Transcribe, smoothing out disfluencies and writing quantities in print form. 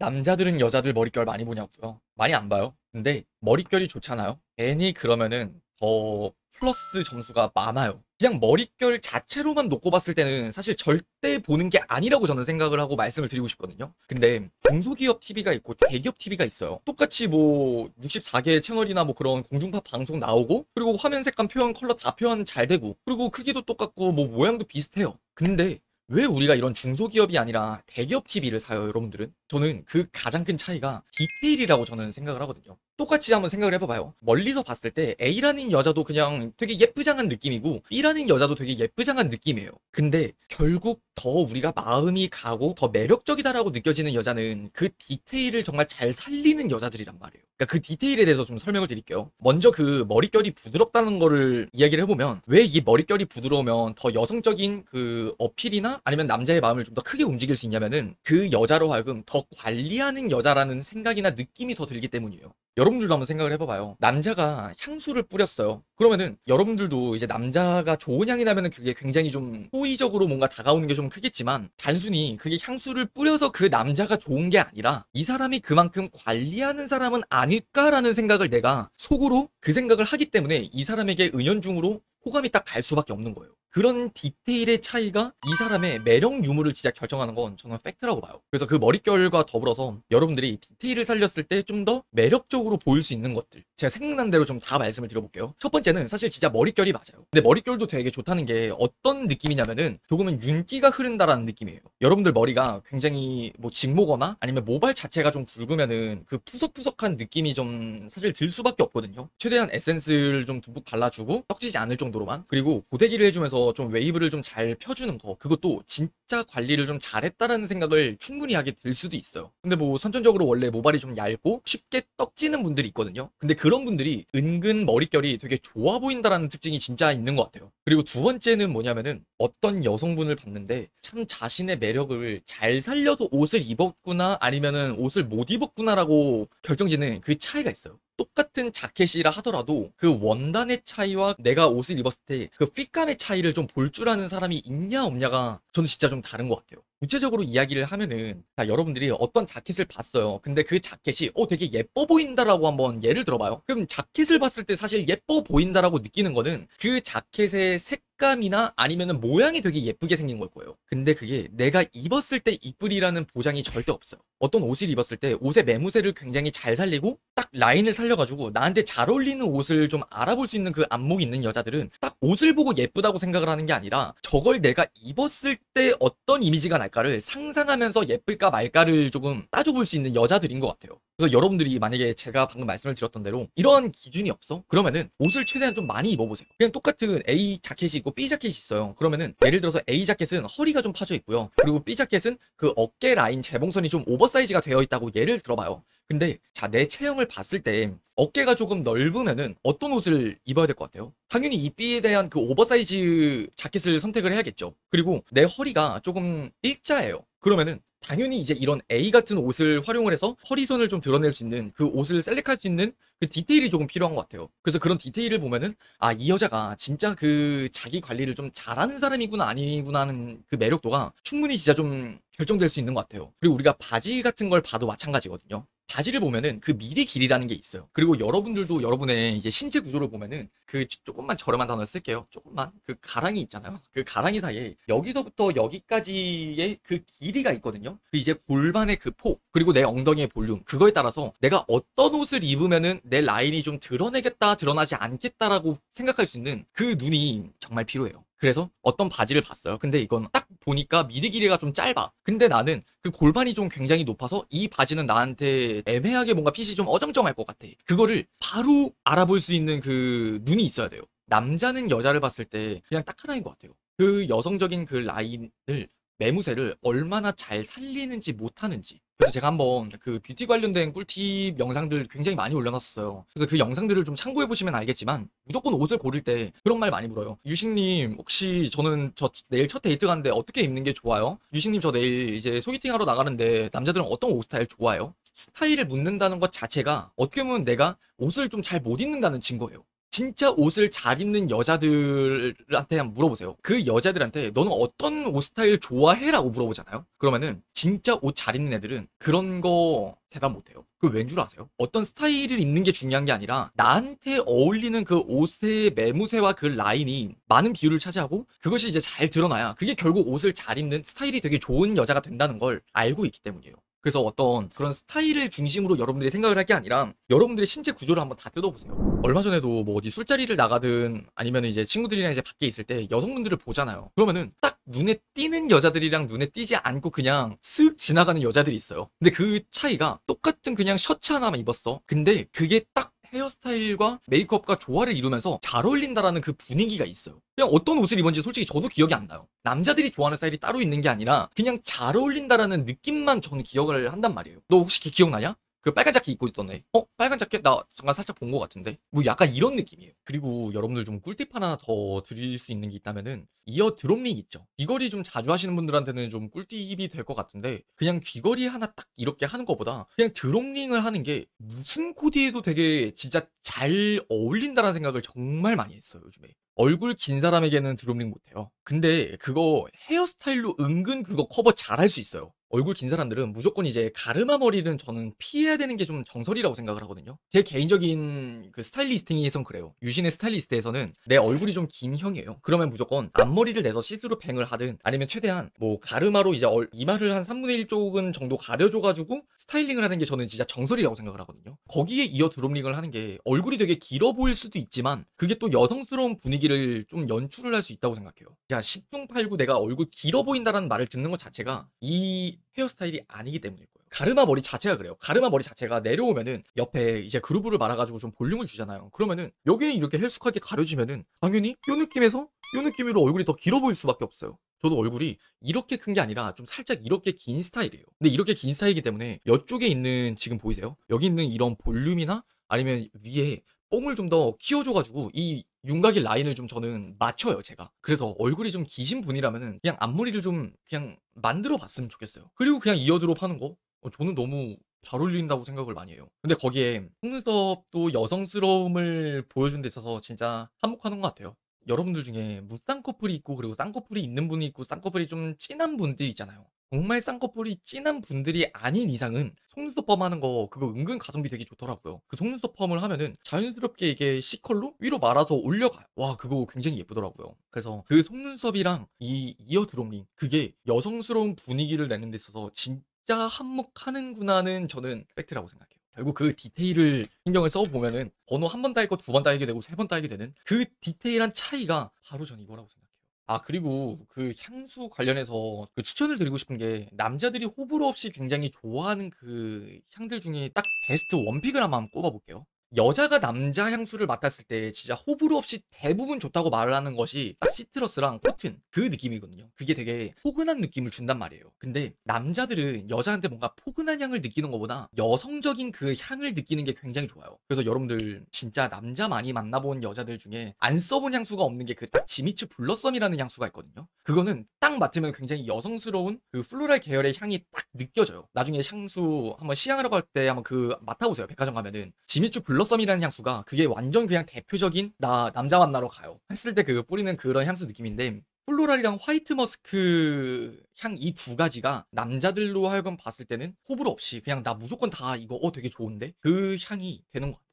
남자들은 여자들 머릿결 많이 보냐고요? 많이 안 봐요. 근데 머릿결이 좋잖아요. 괜히 그러면은 더 플러스 점수가 많아요. 그냥 머릿결 자체로만 놓고 봤을 때는 사실 절대 보는 게 아니라고 저는 생각을 하고 말씀을 드리고 싶거든요. 근데 중소기업 TV가 있고 대기업 TV가 있어요. 똑같이 뭐 64개 채널이나 뭐 그런 공중파 방송 나오고, 그리고 화면 색감 표현 컬러 다 표현 잘 되고, 그리고 크기도 똑같고 뭐 모양도 비슷해요. 근데 왜 우리가 이런 중소기업이 아니라 대기업 TV를 사요, 여러분들은? 저는 그 가장 큰 차이가 디테일이라고 저는 생각을 하거든요. 똑같이 한번 생각을 해봐봐요. 멀리서 봤을 때 A라는 여자도 그냥 되게 예쁘장한 느낌이고 B라는 여자도 되게 예쁘장한 느낌이에요. 근데 결국 더 우리가 마음이 가고 더 매력적이다라고 느껴지는 여자는 그 디테일을 정말 잘 살리는 여자들이란 말이에요. 그러니까 그 디테일에 대해서 좀 설명을 드릴게요. 먼저 그 머릿결이 부드럽다는 거를 이야기를 해보면, 왜 이 머릿결이 부드러우면 더 여성적인 그 어필이나 아니면 남자의 마음을 좀 더 크게 움직일 수 있냐면은, 그 여자로 하여금 더 관리하는 여자라는 생각이나 느낌이 더 들기 때문이에요. 여러분들도 한번 생각을 해봐봐요. 남자가 향수를 뿌렸어요. 그러면은 여러분들도 이제 남자가 좋은 향이 나면은 그게 굉장히 좀 호의적으로 뭔가 다가오는 게 좀 크겠지만, 단순히 그게 향수를 뿌려서 그 남자가 좋은 게 아니라 이 사람이 그만큼 관리하는 사람은 아닐까라는 생각을 내가 속으로 그 생각을 하기 때문에 이 사람에게 은연중으로 호감이 딱 갈 수밖에 없는 거예요. 그런 디테일의 차이가 이 사람의 매력 유무를 진짜 결정하는 건 저는 팩트라고 봐요. 그래서 그 머릿결과 더불어서 여러분들이 디테일을 살렸을 때 좀 더 매력적으로 보일 수 있는 것들, 제가 생각난 대로 좀 다 말씀을 드려볼게요. 첫 번째는 사실 진짜 머릿결이 맞아요. 근데 머릿결도 되게 좋다는 게 어떤 느낌이냐면은 조금은 윤기가 흐른다라는 느낌이에요. 여러분들 머리가 굉장히 뭐 직모거나 아니면 모발 자체가 좀 굵으면은 그 푸석푸석한 느낌이 좀 사실 들 수밖에 없거든요. 최대한 에센스를 좀 듬뿍 발라주고 떡지지 않을 정도로만, 그리고 고데기를 해주면서 좀 웨이브를 좀 잘 펴주는 거, 그것도 진짜 관리를 좀 잘했다라는 생각을 충분히 하게 될 수도 있어요. 근데 뭐 선천적으로 원래 모발이 좀 얇고 쉽게 떡지는 분들이 있거든요. 근데 그런 분들이 은근 머릿결이 되게 좋아 보인다라는 특징이 진짜 있는 것 같아요. 그리고 두 번째는 뭐냐면은, 어떤 여성분을 봤는데 참 자신의 매력을 잘 살려서 옷을 입었구나 아니면은 옷을 못 입었구나라고 결정짓는 그 차이가 있어요. 똑같은 자켓이라 하더라도 그 원단의 차이와 내가 옷을 입었을 때 그 핏감의 차이를 좀 볼 줄 아는 사람이 있냐 없냐가 저는 진짜 좀 다른 것 같아요. 구체적으로 이야기를 하면은, 자, 여러분들이 어떤 자켓을 봤어요. 근데 그 자켓이 되게 예뻐 보인다라고 한번 예를 들어봐요. 그럼 자켓을 봤을 때 사실 예뻐 보인다라고 느끼는 거는 그 자켓의 색감이나 아니면은 모양이 되게 예쁘게 생긴 걸 거예요. 근데 그게 내가 입었을 때 이쁘리라는 보장이 절대 없어요. 어떤 옷을 입었을 때 옷의 매무새를 굉장히 잘 살리고 딱 라인을 살려가지고 나한테 잘 어울리는 옷을 좀 알아볼 수 있는 그 안목이 있는 여자들은 딱 옷을 보고 예쁘다고 생각을 하는 게 아니라 저걸 내가 입었을 때 어떤 이미지가 날까를 상상하면서 예쁠까 말까를 조금 따져볼 수 있는 여자들인 것 같아요. 그래서 여러분들이 만약에 제가 방금 말씀을 드렸던 대로 이러한 기준이 없어? 그러면은 옷을 최대한 좀 많이 입어보세요. 그냥 똑같은 A 자켓이 있고 B 자켓이 있어요. 그러면은 예를 들어서 A 자켓은 허리가 좀 파져 있고요. 그리고 B 자켓은 그 어깨 라인 재봉선이 좀 오버사이즈가 되어 있다고 예를 들어봐요. 근데 자, 내 체형을 봤을 때 어깨가 조금 넓으면은 어떤 옷을 입어야 될 것 같아요? 당연히 이 B에 대한 그 오버사이즈 자켓을 선택을 해야겠죠. 그리고 내 허리가 조금 일자예요. 그러면은 당연히 이제 이런 A 같은 옷을 활용을 해서 허리선을 좀 드러낼 수 있는 그 옷을 셀렉할 수 있는 그 디테일이 조금 필요한 것 같아요. 그래서 그런 디테일을 보면은, 아, 이 여자가 진짜 그 자기 관리를 좀 잘하는 사람이구나 아니구나 하는 그 매력도가 충분히 진짜 좀 결정될 수 있는 것 같아요. 그리고 우리가 바지 같은 걸 봐도 마찬가지거든요. 바지를 보면은 그 미리 길이라는 게 있어요. 그리고 여러분들도 여러분의 이제 신체 구조를 보면은 그 조금만 저렴한 단어 쓸게요. 조금만 그 가랑이 있잖아요. 그 가랑이 사이에 여기서부터 여기까지의 그 길이가 있거든요. 그 이제 골반의 그 폭, 그리고 내 엉덩이의 볼륨, 그거에 따라서 내가 어떤 옷을 입으면은 내 라인이 좀 드러내겠다, 드러나지 않겠다라고 생각할 수 있는 그 눈이 정말 필요해요. 그래서 어떤 바지를 봤어요. 근데 이건 딱 보니까 미디 길이가 좀 짧아. 근데 나는 그 골반이 좀 굉장히 높아서 이 바지는 나한테 애매하게 뭔가 핏이 좀 어정쩡할 것 같아. 그거를 바로 알아볼 수 있는 그 눈이 있어야 돼요. 남자는 여자를 봤을 때 그냥 딱 하나인 것 같아요. 그 여성적인 그 라인을, 매무새를 얼마나 잘 살리는지 못하는지. 그래서 제가 한번 그 뷰티 관련된 꿀팁 영상들 굉장히 많이 올려놨었어요. 그래서 그 영상들을 좀 참고해보시면 알겠지만, 무조건 옷을 고를 때 그런 말 많이 물어요. 유식님, 혹시 저 내일 첫 데이트 가는데 어떻게 입는 게 좋아요? 유식님, 저 내일 이제 소개팅 하러 나가는데 남자들은 어떤 옷 스타일 좋아해요? 스타일을 묻는다는 것 자체가 어떻게 보면 내가 옷을 좀 잘 못 입는다는 증거예요. 진짜 옷을 잘 입는 여자들한테 한번 물어보세요. 그 여자들한테 너는 어떤 옷 스타일 좋아해? 라고 물어보잖아요. 그러면은 진짜 옷 잘 입는 애들은 그런 거 대답 못해요. 그 왠 줄 아세요? 어떤 스타일을 입는 게 중요한 게 아니라 나한테 어울리는 그 옷의 매무새와 그 라인이 많은 비율을 차지하고 그것이 이제 잘 드러나야 그게 결국 옷을 잘 입는 스타일이 되게 좋은 여자가 된다는 걸 알고 있기 때문이에요. 그래서 어떤 그런 스타일을 중심으로 여러분들이 생각을 할 게 아니라 여러분들의 신체 구조를 한번 다 뜯어보세요. 얼마 전에도 뭐 어디 술자리를 나가든 아니면 이제 친구들이랑 이제 밖에 있을 때 여성분들을 보잖아요. 그러면은 딱 눈에 띄는 여자들이랑 눈에 띄지 않고 그냥 슥 지나가는 여자들이 있어요. 근데 그 차이가 똑같은 그냥 셔츠 하나만 입었어. 근데 그게 딱 헤어스타일과 메이크업과 조화를 이루면서 잘 어울린다라는 그 분위기가 있어요. 그냥 어떤 옷을 입었는지 솔직히 저도 기억이 안 나요. 남자들이 좋아하는 스타일이 따로 있는 게 아니라 그냥 잘 어울린다라는 느낌만 저는 기억을 한단 말이에요. 너 혹시 기억나냐? 그 빨간 자켓 입고 있던 애. 빨간 자켓 나 잠깐 살짝 본 것 같은데. 뭐 약간 이런 느낌이에요. 그리고 여러분들 좀 꿀팁 하나 더 드릴 수 있는 게 있다면은 이어 드롭링 있죠. 귀걸이 좀 자주 하시는 분들한테는 좀 꿀팁이 될 것 같은데 그냥 귀걸이 하나 딱 이렇게 하는 것보다 그냥 드롭링을 하는 게 무슨 코디에도 되게 진짜 잘 어울린다는 생각을 정말 많이 했어요, 요즘에. 얼굴 긴 사람에게는 드롭링 못해요. 근데 그거 헤어스타일로 은근 그거 커버 잘 할 수 있어요. 얼굴 긴 사람들은 무조건 이제 가르마 머리는 저는 피해야 되는 게 좀 정설이라고 생각을 하거든요. 제 개인적인 그 스타일리스팅에선 그래요. 유신의 스타일리스트에서는 내 얼굴이 좀 긴 형이에요. 그러면 무조건 앞머리를 내서 시스루 팽을 하든 아니면 최대한 뭐 가르마로 이제 이마를 한 3분의 1 쪽은 정도 가려줘가지고 스타일링을 하는 게 저는 진짜 정설이라고 생각을 하거든요. 거기에 이어 드롭링을 하는 게 얼굴이 되게 길어 보일 수도 있지만 그게 또 여성스러운 분위기를 좀 연출을 할 수 있다고 생각해요. 자, 10중 8구 내가 얼굴 길어 보인다라는 말을 듣는 것 자체가 이 헤어스타일이 아니기 때문일 거예요. 가르마 머리 자체가 그래요. 가르마 머리 자체가 내려오면은 옆에 이제 그루브를 말아가지고 좀 볼륨을 주잖아요. 그러면은 여기 이렇게 헬쑥하게 가려지면은 당연히 이 느낌에서 이 느낌으로 얼굴이 더 길어 보일 수밖에 없어요. 저도 얼굴이 이렇게 큰 게 아니라 좀 살짝 이렇게 긴 스타일이에요. 근데 이렇게 긴 스타일이기 때문에 이쪽에 있는 지금 보이세요? 여기 있는 이런 볼륨이나 아니면 위에 뽕을 좀 더 키워줘가지고 이 윤곽의 라인을 좀 저는 맞춰요, 제가. 그래서 얼굴이 좀 기신 분이라면은 그냥 앞머리를 좀 그냥 만들어 봤으면 좋겠어요. 그리고 그냥 이어드롭 하는 거 저는 너무 잘 어울린다고 생각을 많이 해요. 근데 거기에 속눈썹도 여성스러움을 보여준 데 있어서 진짜 한몫하는 것 같아요. 여러분들 중에 무쌍꺼풀이 있고 그리고 쌍꺼풀이 있는 분이 있고 쌍꺼풀이 좀 진한 분들 있잖아요. 정말 쌍꺼풀이 진한 분들이 아닌 이상은 속눈썹 펌 하는 거 그거 은근 가성비 되게 좋더라고요. 그 속눈썹 펌을 하면은 자연스럽게 이게 C컬로 위로 말아서 올려가요. 와, 그거 굉장히 예쁘더라고요. 그래서 그 속눈썹이랑 이 이어 드롭링 그게 여성스러운 분위기를 내는 데 있어서 진짜 한몫하는구나는 저는 팩트라고 생각해요. 결국 그 디테일을 신경을 써보면은 번호 한 번 따일 거 두 번 따이게 되고 세 번 따이게 되는 그 디테일한 차이가 바로 전 이거라고 생각해요. 아, 그리고 그 향수 관련해서 그 추천을 드리고 싶은 게 남자들이 호불호 없이 굉장히 좋아하는 그 향들 중에 딱 베스트 원픽을 한번 꼽아볼게요. 여자가 남자 향수를 맡았을 때 진짜 호불호 없이 대부분 좋다고 말을 하는 것이 딱 시트러스랑 코튼 그 느낌이거든요. 그게 되게 포근한 느낌을 준단 말이에요. 근데 남자들은 여자한테 뭔가 포근한 향을 느끼는 것보다 여성적인 그 향을 느끼는 게 굉장히 좋아요. 그래서 여러분들 진짜 남자 많이 만나본 여자들 중에 안 써본 향수가 없는 게 그 딱 지미츠 블러썸이라는 향수가 있거든요. 그거는 딱 맡으면 굉장히 여성스러운 그 플로랄 계열의 향이 딱 느껴져요. 나중에 향수 한번 시향하러 갈 때 한번 그 맡아보세요. 백화점 가면은 지미츠 블러썸이라는 향수가 그게 완전 그냥 대표적인 나 남자 만나러 가요 했을 때 그 뿌리는 그런 향수 느낌인데 플로랄이랑 화이트 머스크 향 이 두 가지가 남자들로 하여금 봤을 때는 호불호 없이 그냥 나 무조건 다 이거 되게 좋은데 그 향이 되는 것 같아요.